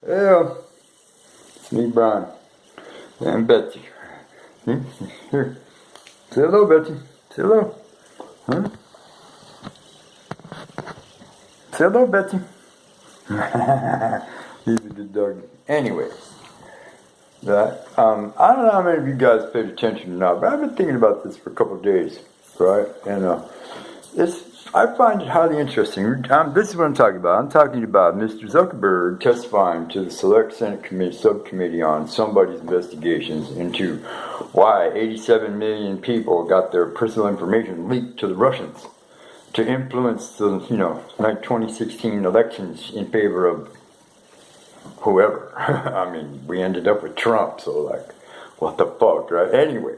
Well, it's me, Brian, and Betsy. Here, say hello, Betsy. Say hello. Huh? Say hello, Betsy. He's a good dog. Anyway, I don't know how many of you guys paid attention or not, but I've been thinking about this for a couple of days, right? And I find it highly interesting. This is what I'm talking about. I'm talking about Mr. Zuckerberg testifying to the Select Senate Committee subcommittee on somebody's investigations into why 87 million people got their personal information leaked to the Russians to influence the, like 2016 elections in favor of whoever. I mean, we ended up with Trump, so like, what the fuck, right? Anyway,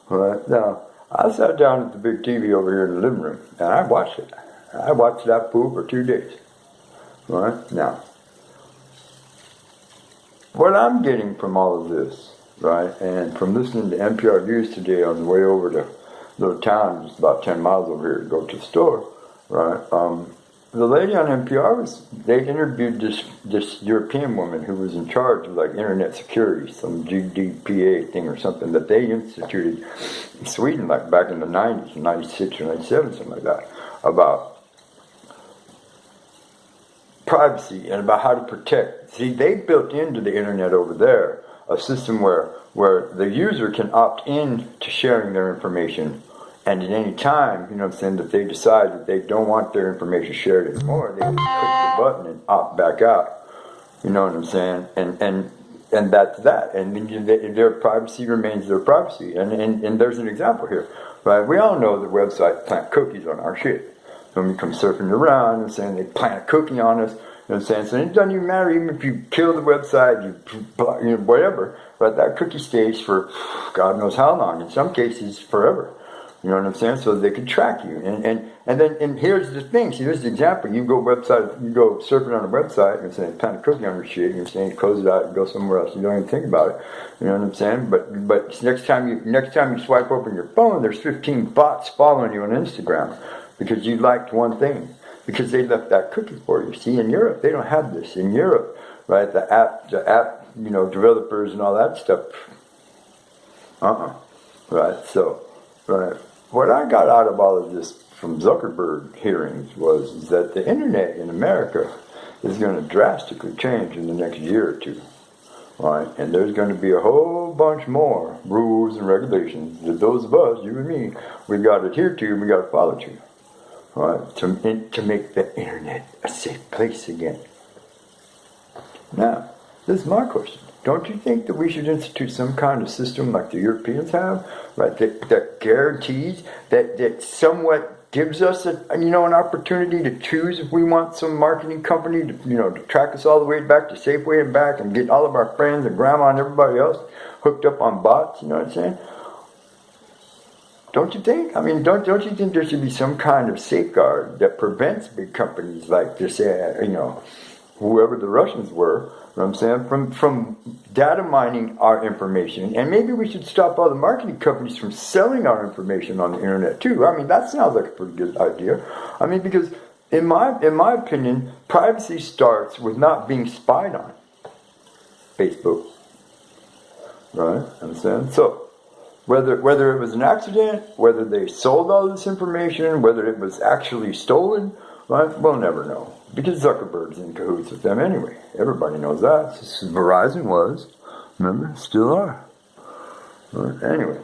right now, I sat down at the big TV over here in the living room, and I watched it. I watched that fool for 2 days. Right now, what I'm getting from all of this, right, and from listening to NPR News today on the way over to a little town just about 10 miles over here to go to the store, right, the lady on NPR they interviewed this European woman who was in charge of like internet security, some GDPR thing or something that they instituted in Sweden like back in the 90s, 96 or 97, something like that, about privacy and about how to protect. See, they built into the internet over there a system where the user can opt in to sharing their information. And at any time, that they decide that they don't want their information shared anymore, they just click the button and opt back out. You know what I'm saying? And that's that. And their privacy remains their privacy. And there's an example here. Right? We all know that websites plant cookies on our shit. When we come surfing around and saying they plant a cookie on us, so it doesn't even matter even if you kill the website, whatever, but that cookie stays for God knows how long. In some cases, forever. You know what I'm saying? So they can track you. And here's the thing. See, here's the example. You go surfing on a website and saying plant a cookie on your shit, and you're saying close it out and go somewhere else. You don't even think about it. You know what I'm saying? But next time you swipe open your phone, there's 15 bots following you on Instagram because you liked one thing. Because they left that cookie for you. See, in Europe, they don't have this. In Europe, right, the app developers and all that stuff. Right, so, right. What I got out of all of this from Zuckerberg hearings was that the internet in America is going to drastically change in the next year or two, right? And there's going to be a whole bunch more rules and regulations that those of us, you and me, we got to adhere to and we got to follow to, right? To make the internet a safe place again. Now, this is my question. Don't you think that we should institute some kind of system like the Europeans have, right? That guarantees, that somewhat gives us an opportunity to choose if we want some marketing company to track us all the way back to Safeway and back and get all of our friends and grandma and everybody else hooked up on bots. You know what I'm saying? Don't you think? I mean, don't you think there should be some kind of safeguard that prevents big companies like this, whoever the Russians were, you know what I'm saying, from data mining our information? And maybe we should stop all the marketing companies from selling our information on the internet too. I mean, that sounds like a pretty good idea. I mean, because in my opinion, privacy starts with not being spied on. Facebook. Right? I'm saying? So, whether it was an accident, whether they sold all this information, whether it was actually stolen, right? We'll never know. Because Zuckerberg's in cahoots with them anyway. Everybody knows that. Verizon was. Remember? Still are. Right? Anyways.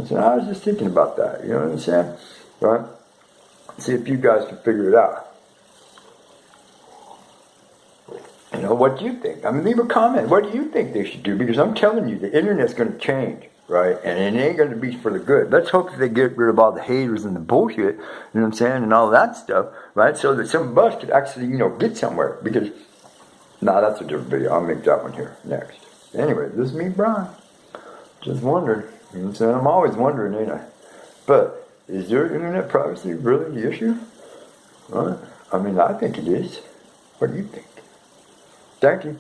So I was just thinking about that. You know what I'm saying? Right? See if you guys can figure it out. What do you think? I mean, leave a comment. What do you think they should do? Because I'm telling you, the internet's going to change. Right? And it ain't going to be for the good. Let's hope that they get rid of all the haters and the bullshit, you know what I'm saying, and all that stuff, right? So that some of us could actually, get somewhere. Because, that's a different video. I'll make that one here next. Anyway, this is me, Brian. Just wondering. You know what I'm saying? I'm always wondering, ain't I? But, is your internet privacy really the issue? Right? I mean, I think it is. What do you think? Thank you.